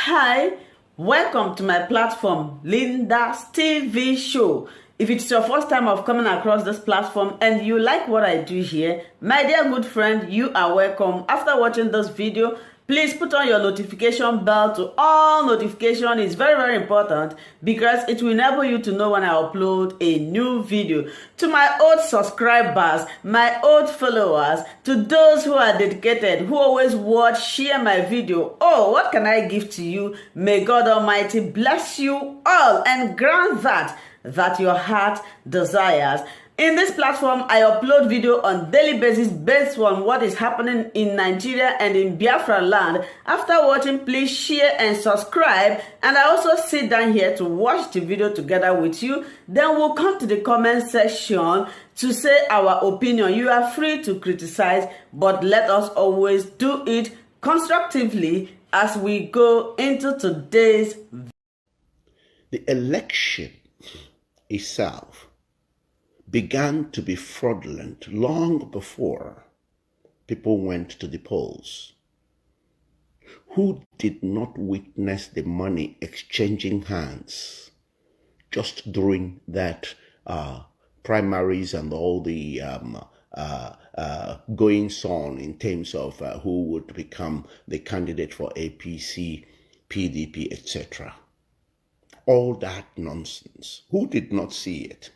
Hi, welcome to my platform, Linda's TV show. If it's your first time of coming across this platform and you like what I do here, my dear good friend, you are welcome. After watching this video, please put on your notification bell to all notification. It's very important because it will enable you to know when I upload a new video. To my old subscribers, my old followers, to those who are dedicated, who always watch, share my video, oh, what can I give to you? May God Almighty bless you all and grant that your heart desires. In this platform, I upload video on daily basis based on what is happening in Nigeria and in Biafra land. After watching, please share and subscribe. And I also sit down here to watch the video together with you. Then we'll come to the comment section to say our opinion. You are free to criticize, but let us always do it constructively as we go into today's video. The election itself began to be fraudulent long before people went to the polls. Who did not witness the money exchanging hands just during that primaries and all the goings on in terms of who would become the candidate for APC, PDP, etc.? All that nonsense. Who did not see it?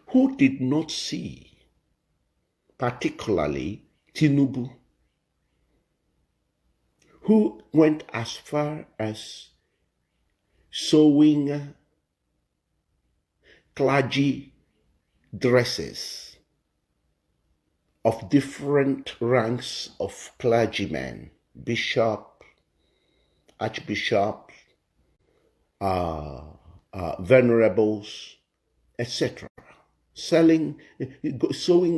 Who did not see, particularly Tinubu, who went as far as sewing clergy dresses of different ranks of clergymen, bishop, archbishop, venerables, etc., sewing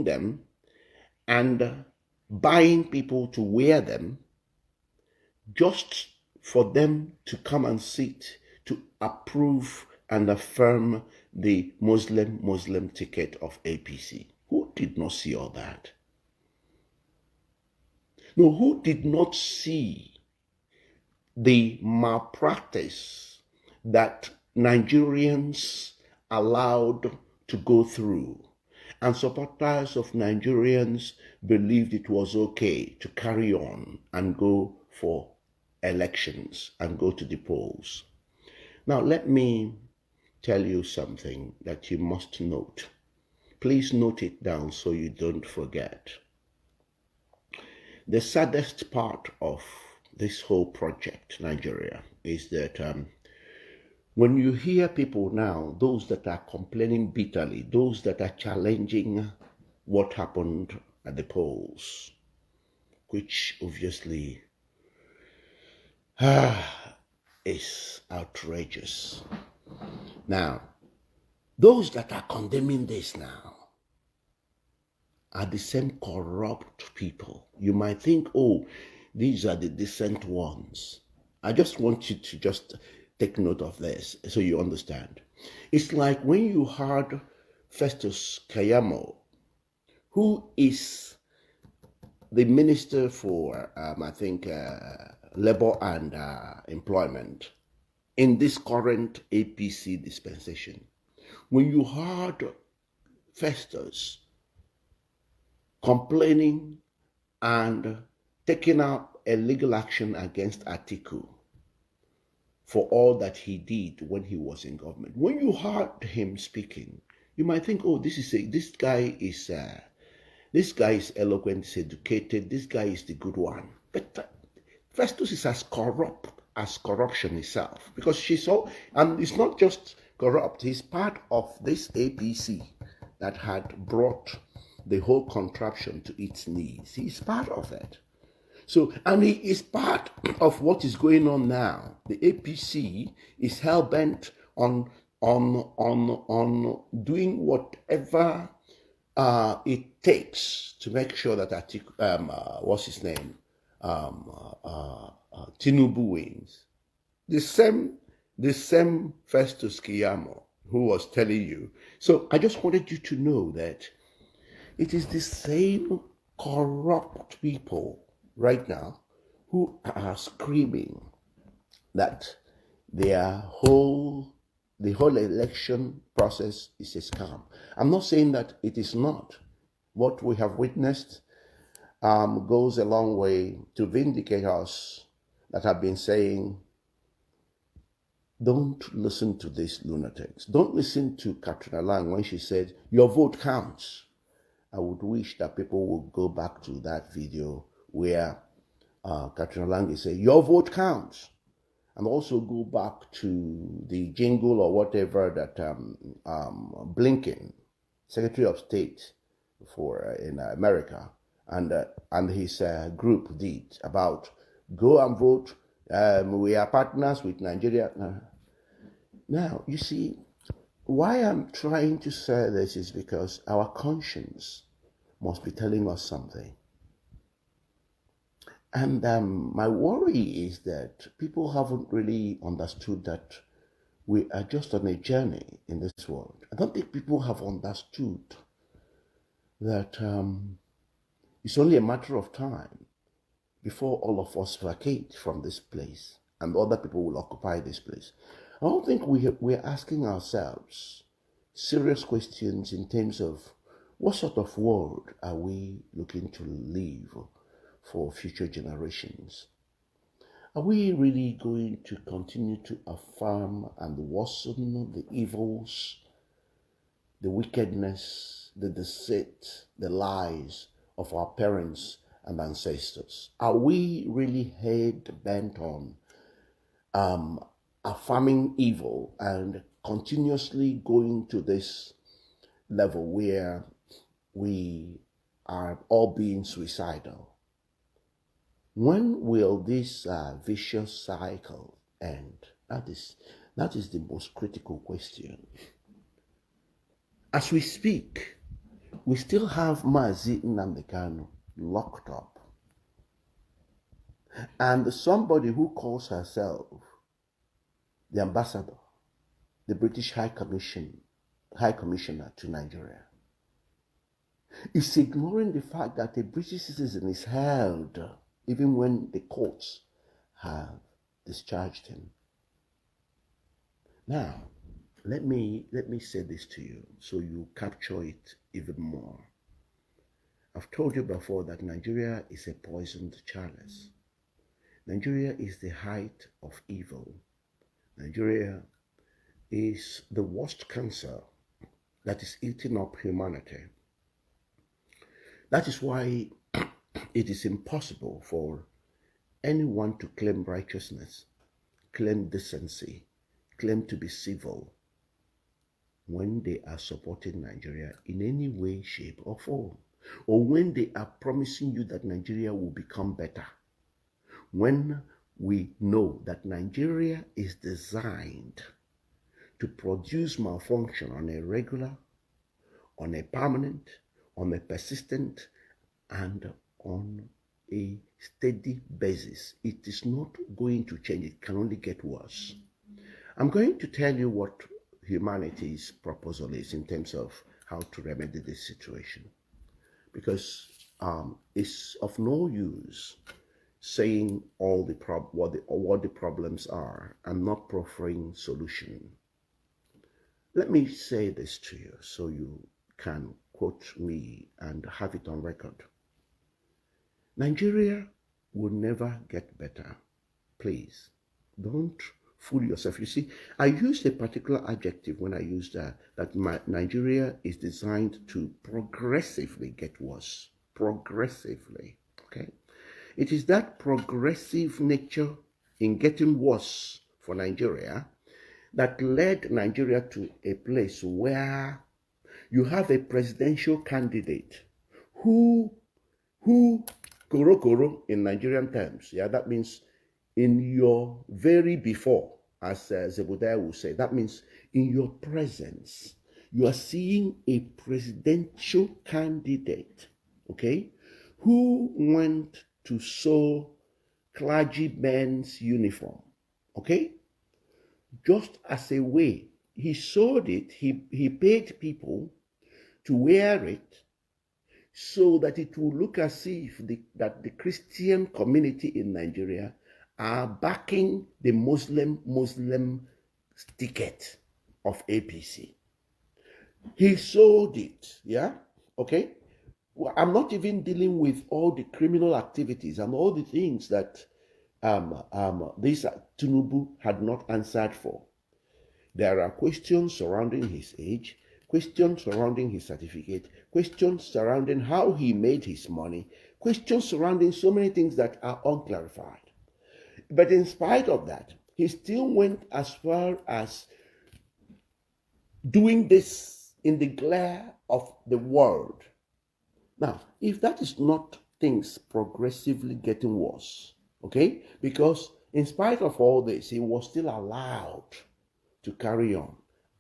them and buying people to wear them just for them to come and sit to approve and affirm the Muslim ticket of APC. Who did not see all that? No, who did not see the malpractice that Nigerians allowed to go through, and supporters of Nigerians believed it was okay to carry on and go for elections and go to the polls? Now, let me tell you something that you must note. Please note it down so you don't forget. The saddest part of this whole project, Nigeria, is that when you hear people now, those that are complaining bitterly, those that are challenging what happened at the polls, which obviously is outrageous. Now, those that are condemning this now are the same corrupt people. You might think, oh, these are the decent ones. I just want you to just take note of this so you understand. It's like when you heard Festus Keyamo, who is the Minister for, Labor and Employment in this current APC dispensation. When you heard Festus complaining and taking up a legal action against Atiku for all that he did when he was in government, when you heard him speaking, you might think, oh, this guy is eloquent, he's educated, this guy is the good one. But Festus is as corrupt as corruption itself, because and it's not just corrupt, he's part of this APC that had brought the whole contraption to its knees. He's part of it. So, and he is part of what is going on now. The APC is hell-bent on doing whatever it takes to make sure that Tinubu wins. The same Festus Keyamo who was telling you. So I just wanted you to know that it is the same corrupt people right now who are screaming that the whole election process is a scam. I'm not saying that it is not. What we have witnessed goes a long way to vindicate us that have been saying, don't listen to these lunatics. Don't listen to Katrina Lang when she said, your vote counts. I would wish that people would go back to that video where Katrina Lang is saying, your vote counts. And also go back to the jingle or whatever that Blinken, Secretary of State for in America, and his group did about go and vote. We are partners with Nigeria. Now, you see, why I'm trying to say this is because our conscience must be telling us something. And my worry is that people haven't really understood that we are just on a journey in this world. I don't think people have understood that it's only a matter of time before all of us vacate from this place and other people will occupy this place. I don't think we're asking ourselves serious questions in terms of what sort of world are we looking to live for future generations. Are we really going to continue to affirm and worsen the evils, the wickedness, the deceit, the lies of our parents and ancestors? Are we really head bent on affirming evil and continuously going to this level where we are all being suicidal? When will this vicious cycle end? That is the most critical question. As we speak, we still have Mazi Nnamdi Kanu locked up. And somebody who calls herself the ambassador, the British High Commissioner to Nigeria, is ignoring the fact that a British citizen is held even when the courts have discharged him. Now, let me say this to you so you capture it even more. I've told you before that Nigeria is a poisoned chalice. Nigeria is the height of evil. Nigeria is the worst cancer that is eating up humanity. That is why it is impossible for anyone to claim righteousness, claim decency, claim to be civil when they are supporting Nigeria in any way, shape, or form, or when they are promising you that Nigeria will become better. When we know that Nigeria is designed to produce malfunction on a regular, on a permanent, on a persistent, and on a steady basis. It is not going to change. It can only get worse. I'm going to tell you what humanity's proposal is in terms of how to remedy this situation, because it's of no use saying all the what the problems are and not proffering solution. Let me say this to you so you can quote me and have it on record. Nigeria will never get better. Please, don't fool yourself. You see, I used a particular adjective when I used that Nigeria is designed to progressively get worse. Progressively, okay? It is that progressive nature in getting worse for Nigeria that led Nigeria to a place where you have a presidential candidate who koro in Nigerian terms, yeah, that means in your very before, as Z0RRY will say, that means in your presence, you are seeing a presidential candidate, okay, who went to sew clergyman's uniform, okay, just as a way. He sewed it, he paid people to wear it so that it will look as if that the Christian community in Nigeria are backing the Muslim ticket of APC. He sold it, yeah? Okay? Well, I'm not even dealing with all the criminal activities and all the things that this Tinubu had not answered for. There are questions surrounding his age, questions surrounding his certificate, questions surrounding how he made his money, questions surrounding so many things that are unclarified. But in spite of that, he still went as far as doing this in the glare of the world. Now, if that is not things progressively getting worse, okay? Because in spite of all this, he was still allowed to carry on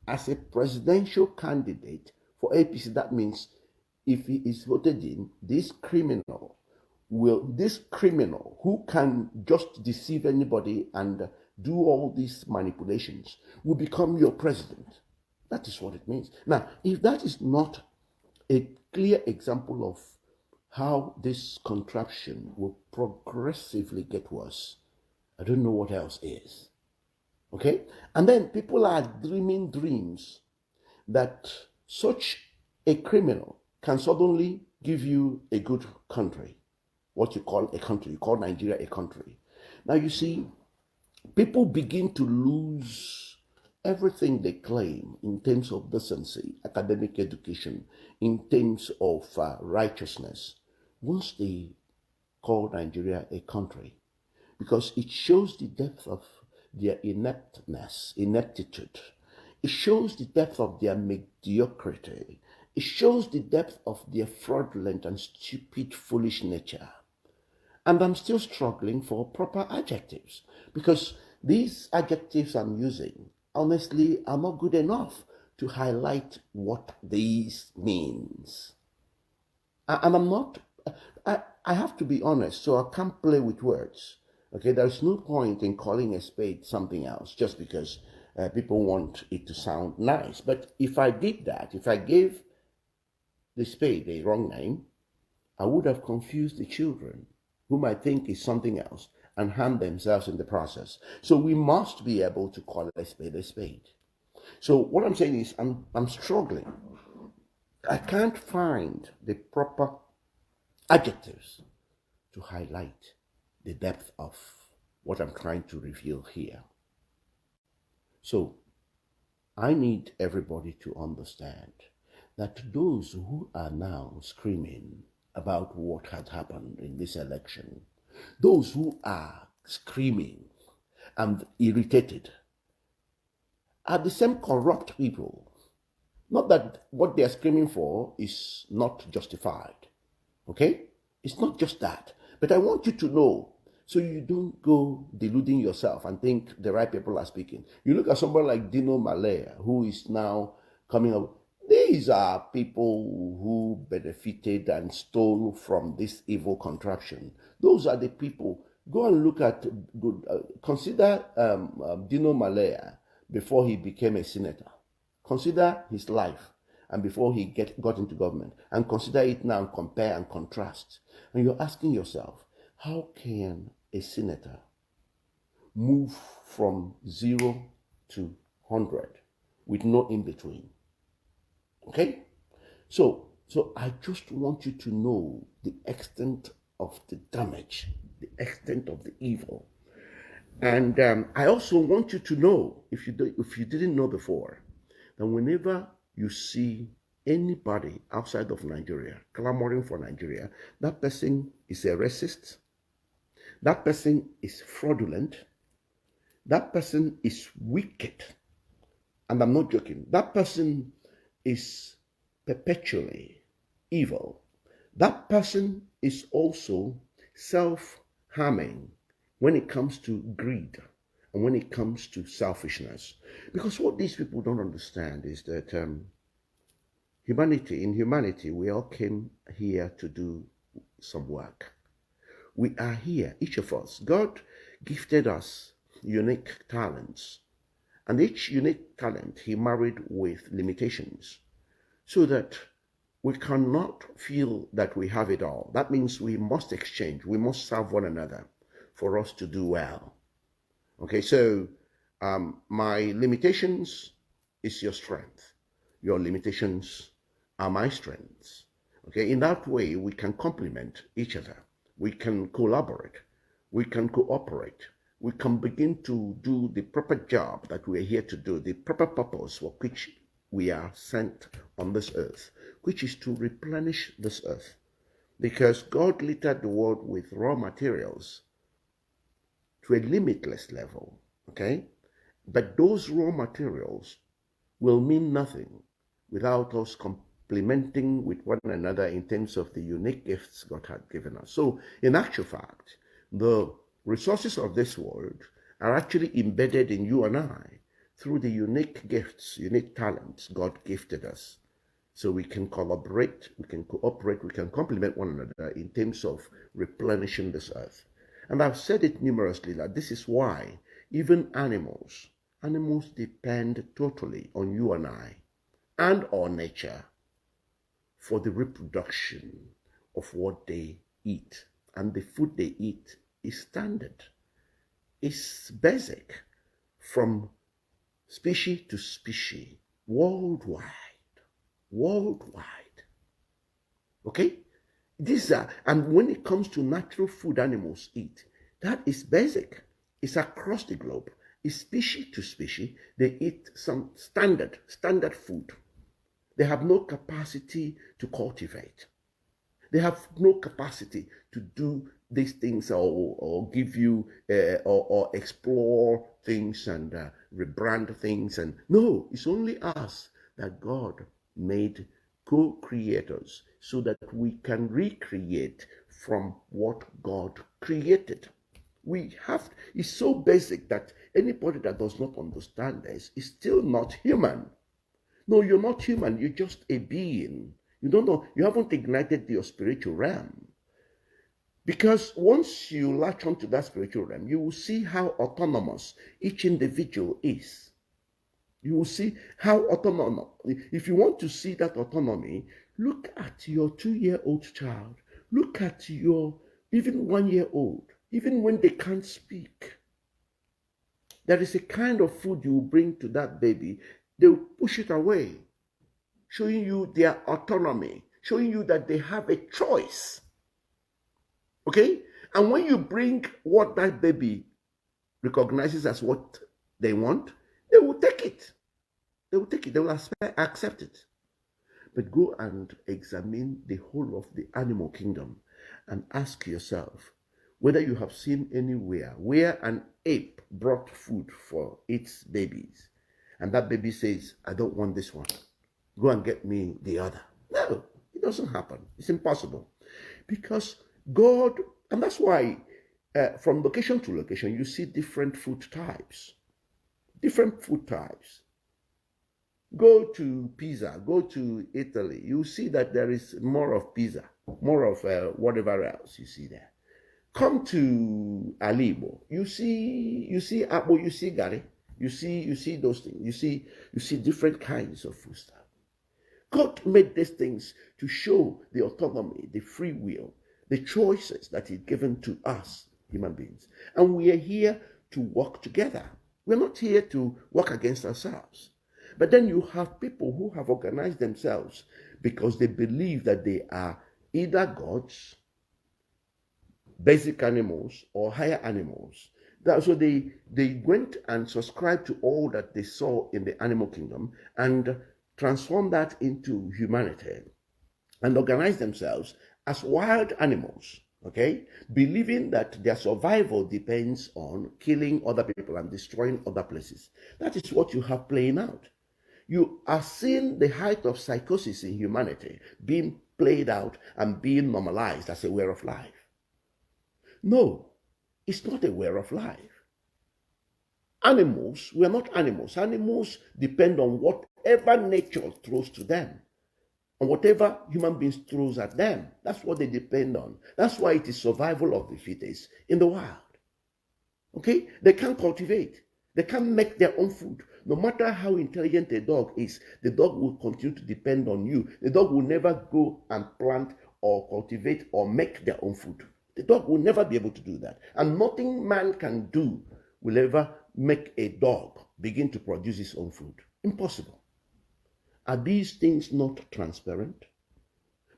as a presidential candidate for APC. That means if he is voted in, this criminal who can just deceive anybody and do all these manipulations will become your president. That is what it means. Now, if that is not a clear example of how this contraption will progressively get worse, I don't know what else is. Okay? And then people are dreaming dreams that such a criminal can suddenly give you a good country. What you call a country. You call Nigeria a country. Now you see, people begin to lose everything they claim in terms of decency, academic education, in terms of righteousness, once they call Nigeria a country, because it shows the depth of their ineptitude. It shows the depth of their mediocrity. It shows the depth of their fraudulent and stupid, foolish nature. And I'm still struggling for proper adjectives, because these adjectives I'm using, honestly, are not good enough to highlight what this means. And I'm not, I have to be honest, so I can't play with words. Okay, there's no point in calling a spade something else just because people want it to sound nice. But if I did that, if I gave the spade a wrong name, I would have confused the children, whom I think is something else, and harm themselves in the process. So we must be able to call a spade a spade. So what I'm saying is I'm struggling. I can't find the proper adjectives to highlight the depth of what I'm trying to reveal here. So I need everybody to understand that those who are now screaming about what had happened in this election, those who are screaming and irritated, are the same corrupt people. Not that what they are screaming for is not justified, okay? It's not just that. But I want you to know, so you don't go deluding yourself and think the right people are speaking. You look at somebody like Dino Malaya, who is now coming up. These are people who benefited and stole from this evil contraption. Those are the people. Go and look at, consider Dino Malaya before he became a senator. Consider his life and before he got into government, and consider it now and compare and contrast. And you're asking yourself, how can a senator move from 0 to 100 with no in-between? Okay? So I just want you to know the extent of the damage, the extent of the evil. And I also want you to know, if you didn't know before, that whenever you see anybody outside of Nigeria clamoring for Nigeria, that person is a racist, that person is fraudulent, that person is wicked, and I'm not joking, that person is perpetually evil. That person is also self-harming when it comes to greed and when it comes to selfishness. Because what these people don't understand is that in humanity, we all came here to do some work. We are here, each of us. God gifted us unique talents. And each unique talent he married with limitations, so that we cannot feel that we have it all. That means we must exchange. We must serve one another for us to do well. Okay, so my limitations is your strength. Your limitations are my strengths. Okay, in that way, we can complement each other. We can collaborate. We can cooperate. We can begin to do the proper job that we're here to do, the proper purpose for which we are sent on this earth, which is to replenish this earth. Because God littered the world with raw materials to a limitless level, okay? But those raw materials will mean nothing without us complementing with one another in terms of the unique gifts God had given us. So, in actual fact, the resources of this world are actually embedded in you and I through the unique gifts, unique talents God gifted us. So we can collaborate, we can cooperate, we can complement one another in terms of replenishing this earth. And I've said it numerously that this is why even animals depend totally on you and I and our nature for the reproduction of what they eat. And the food they eat is standard. It's basic from species to species, worldwide. Okay? These are, and when it comes to natural food animals eat, that is basic. It's across the globe. It's species to species. They eat some standard food. They have no capacity to cultivate. They have no capacity to do these things or give you or explore things and rebrand things. And no, it's only us that God made co-creators so that we can recreate from what God created. It's so basic that anybody that does not understand this is still not human. No, you're not human. You're just a being. You don't know. You haven't ignited your spiritual realm. Because once you latch onto that spiritual realm, you will see how autonomous each individual is. You will see how autonomous. If you want to see that autonomy, look at your 2-year-old child. Look at your even 1-year-old. Even when they can't speak, there is a kind of food you bring to that baby. They will push it away, showing you their autonomy, showing you that they have a choice. Okay? And when you bring what that baby recognizes as what they want, they will take it. They will take it. They will accept it. But go and examine the whole of the animal kingdom and ask yourself whether you have seen anywhere where an ape brought food for its babies. And that baby says, I don't want this one. Go and get me the other. No, it doesn't happen. It's impossible. Because God, and that's why from location to location, you see different food types. Different food types. Go to Pisa, go to Italy. You see that there is more of pizza, more of whatever else you see there. Come to Alibo. You see apple, you see gari. You see those things. You see different kinds of food stuff. God made these things to show the autonomy, the free will, the choices that He's given to us, human beings. And we are here to work together. We're not here to work against ourselves. But then you have people who have organized themselves because they believe that they are either gods, basic animals, or higher animals. So they went and subscribed to all that they saw in the animal kingdom and transformed that into humanity and organized themselves as wild animals, okay? Believing that their survival depends on killing other people and destroying other places. That is what you have playing out. You are seeing the height of psychosis in humanity being played out and being normalized as a way of life. No, it's not a way of life. Animals, we are not animals. Animals depend on whatever nature throws to them, on whatever human beings throws at them. That's what they depend on. That's why it is survival of the fittest in the wild. Okay? They can't cultivate. They can't make their own food. No matter how intelligent a dog is, the dog will continue to depend on you. The dog will never go and plant or cultivate or make their own food. The dog will never be able to do that. And nothing man can do will ever make a dog begin to produce his own food. Impossible. Are these things not transparent?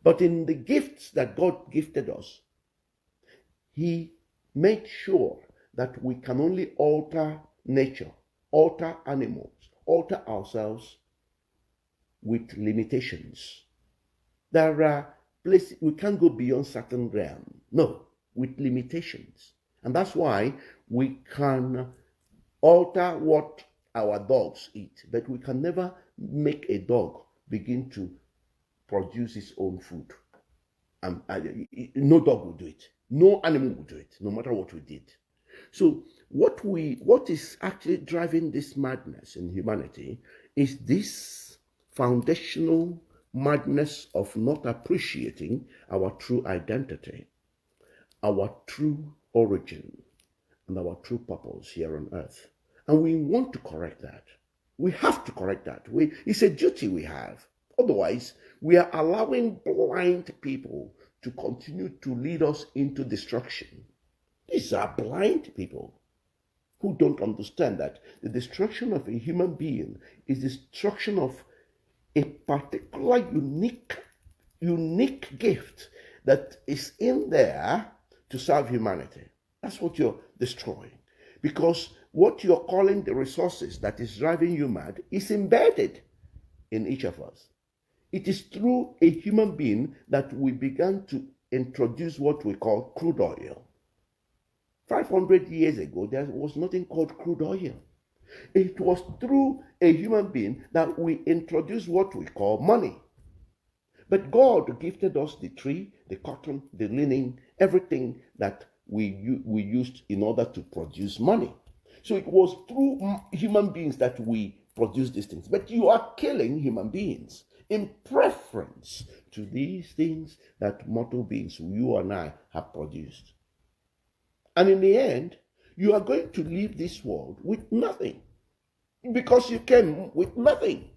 But in the gifts that God gifted us, He made sure that we can only alter nature, alter animals, alter ourselves with limitations. There are places we can't go beyond certain realm. No, with limitations. And that's why we can alter what our dogs eat, but we can never make a dog begin to produce its own food. No dog will do it. No animal will do it, no matter what we did. So what is actually driving this madness in humanity is this foundational madness of not appreciating our true identity, our true origin, and our true purpose here on earth. And we want to correct that. We have to correct that. It's a duty we have. Otherwise, we are allowing blind people to continue to lead us into destruction. These are blind people who don't understand that the destruction of a human being is destruction of a particular unique gift that is in there to serve humanity. That's what you're destroying. Because what you're calling the resources that is driving you mad is embedded in each of us. It is through a human being that we began to introduce what we call crude oil. 500 years ago, there was nothing called crude oil. It was through a human being that we introduced what we call money. But God gifted us the tree, the cotton, the linen, everything that we used in order to produce money. So it was through human beings that we produced these things. But you are killing human beings in preference to these things that mortal beings, you and I, have produced. And in the end, you are going to leave this world with nothing. Because you came with nothing.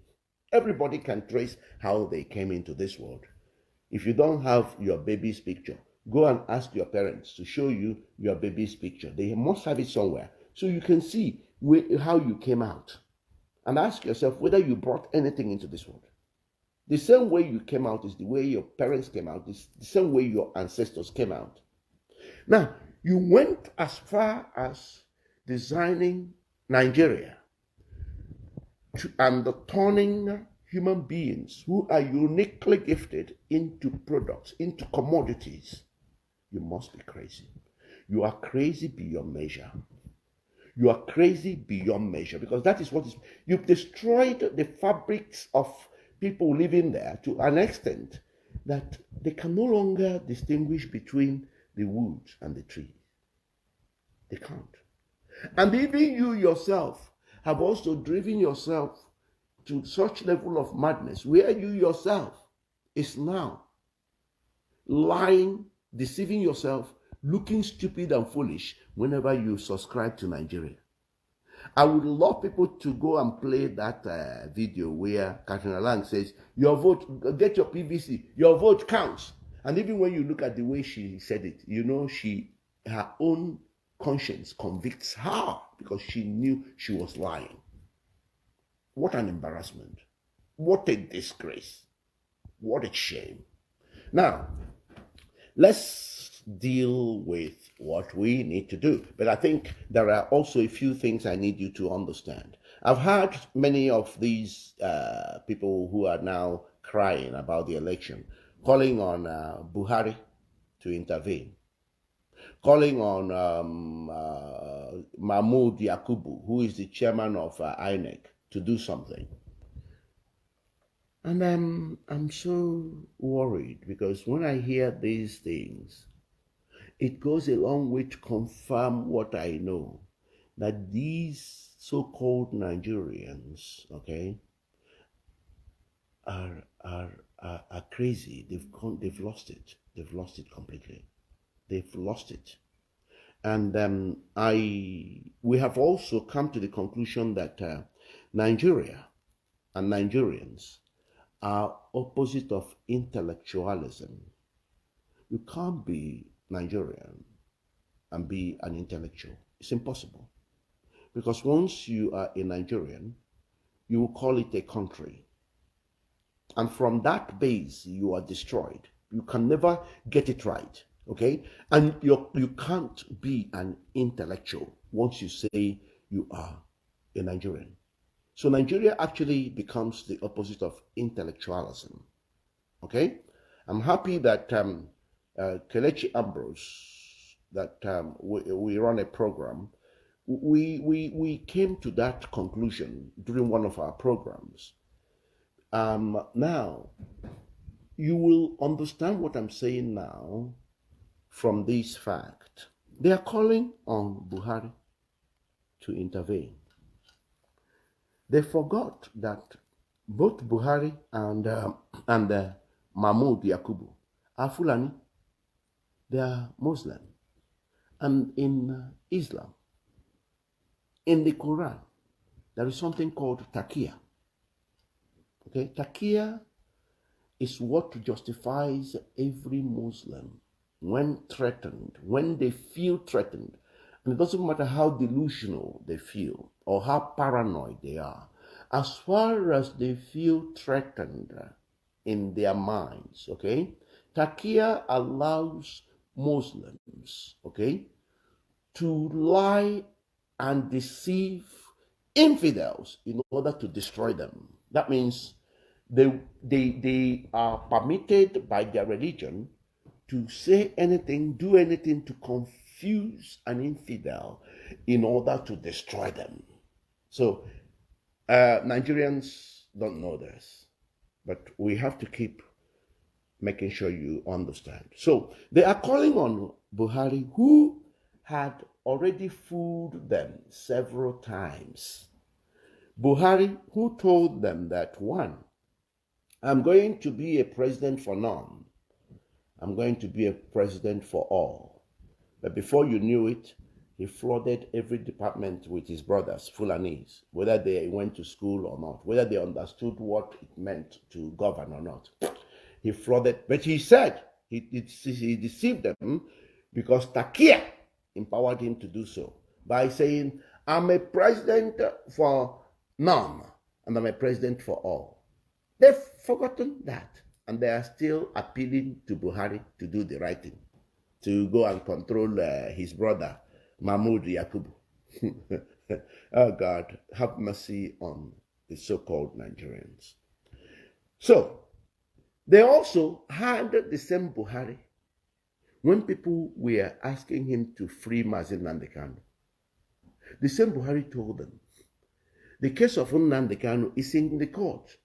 Everybody can trace how they came into this world. If you don't have your baby's picture, go and ask your parents to show you your baby's picture. They must have it somewhere. So you can see how you came out. And ask yourself whether you brought anything into this world. The same way you came out is the way your parents came out. It's the same way your ancestors came out. Now, you went as far as designing Nigeria and turning human beings who are uniquely gifted into products, into commodities. You must be crazy. You are crazy beyond measure. You are crazy beyond measure, because that is what is. You've destroyed the fabrics of people living there to an extent that they can no longer distinguish between the woods and the trees. They can't. And even you yourself have also driven yourself to such level of madness where you yourself is now lying, deceiving yourself, looking stupid and foolish whenever you subscribe to Nigeria. I would love people to go and play that video where Katrina Lang says, your vote, get your PVC, your vote counts. And even when you look at the way she said it, you know, her own conscience convicts her because she knew she was lying. What an embarrassment. What a disgrace. What a shame. Now, let's deal with what we need to do. But I think there are also a few things I need you to understand. I've heard many of these people who are now crying about the election, calling on Buhari to intervene, calling on Mahmoud Yakubu, who is the chairman of INEC, to do something. And I'm so worried, because when I hear these things, it goes a long way to confirm what I know, that these so-called Nigerians, okay, are crazy. They've lost it. They've lost it completely. They've lost it. And we have also come to the conclusion that Nigeria and Nigerians are opposite of intellectualism. You can't be Nigerian and be an intellectual. It's impossible. Because once you are a Nigerian, you will call it a country. And from that base, you are destroyed. You can never get it right, okay? And you can't be an intellectual once you say you are a Nigerian. So Nigeria actually becomes the opposite of intellectualism, okay? I'm happy that Kelechi Ambrose, that we run a program. We came to that conclusion during one of our programs. Now, you will understand what I'm saying now from this fact. They are calling on Buhari to intervene. They forgot that both Buhari and Mahmoud Yakubu are Fulani. They are Muslim. And in Islam, in the Quran, there is something called taqiyya. Okay, taqiyya is what justifies every Muslim when threatened, when they feel threatened. And it doesn't matter how delusional they feel or how paranoid they are. As far as they feel threatened in their minds, okay, taqiyya allows Muslims, okay, to lie and deceive infidels in order to destroy them. That means they are permitted by their religion to say anything, do anything to confuse an infidel in order to destroy them. So Nigerians don't know this, but we have to keep making sure you understand. So they are calling on Buhari, who had already fooled them several times. Buhari, who told them that, one, I'm going to be a president for none. I'm going to be a president for all. But before you knew it, he flooded every department with his brothers, Fulanis, whether they went to school or not, whether they understood what it meant to govern or not. He flooded, but he said he deceived them because taqiyya empowered him to do so by saying, I'm a president for none and I'm a president for all. They've forgotten that, and they are still appealing to Buhari to do the right thing, to go and control his brother, Mahmoud Yakubu. Oh God, have mercy on the so-called Nigerians. So, they also had the same Buhari when people were asking him to free Mazin Nnamdi Kanu. The same Buhari told them, the case of Nnamdi Kanu is in the court,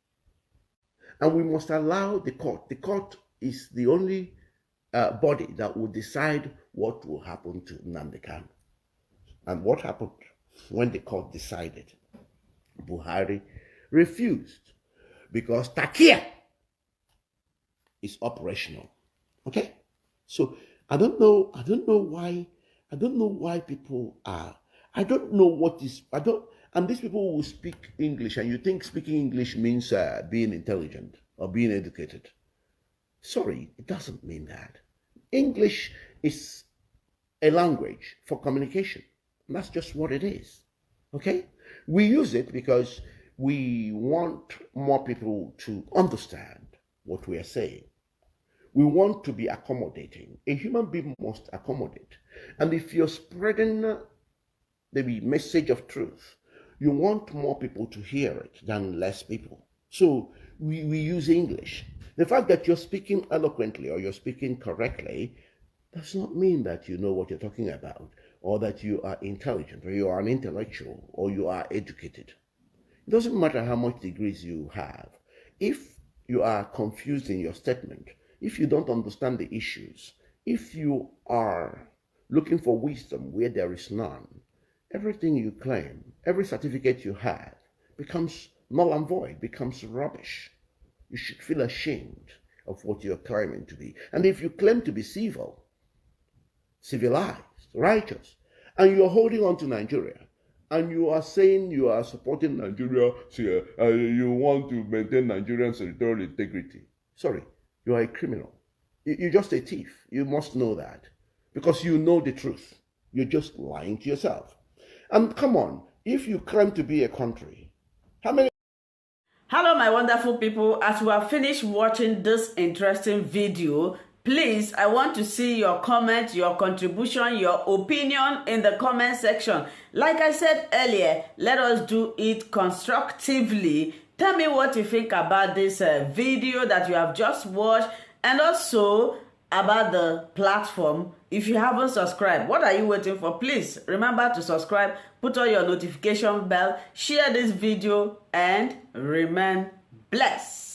and we must allow the court. The court is the only body that will decide what will happen to Nnamdi Kanu. And what happened when the court decided? Buhari refused because taqiyya is operational. Okay? So I don't know why people are, and these people will speak English, and you think speaking English means being intelligent or being educated. Sorry, it doesn't mean that. English is a language for communication. And that's just what it is. Okay? We use it because we want more people to understand what we are saying. We want to be accommodating. A human being must accommodate. And if you're spreading the message of truth, you want more people to hear it than less people. So we use English. The fact that you're speaking eloquently or you're speaking correctly does not mean that you know what you're talking about, or that you are intelligent, or you are an intellectual, or you are educated. It doesn't matter how much degrees you have. If you are confused in your statement, if you don't understand the issues, if you are looking for wisdom where there is none, everything you claim, every certificate you have becomes null and void, becomes rubbish. You should feel ashamed of what you're claiming to be. And if you claim to be civilized, righteous. And you are holding on to Nigeria. And you are saying you are supporting Nigeria, you want to maintain Nigerian territorial integrity. Sorry, you are a criminal. You're just a thief. You must know that. Because you know the truth. You're just lying to yourself. And come on, if you claim to be a country, how many... Hello, my wonderful people. As we have finished watching this interesting video, please, I want to see your comment, your contribution, your opinion in the comment section. Like I said earlier, let us do it constructively. Tell me what you think about this video that you have just watched, and also about the platform. If you haven't subscribed, what are you waiting for? Please remember to subscribe, put on your notification bell, share this video, and remain blessed.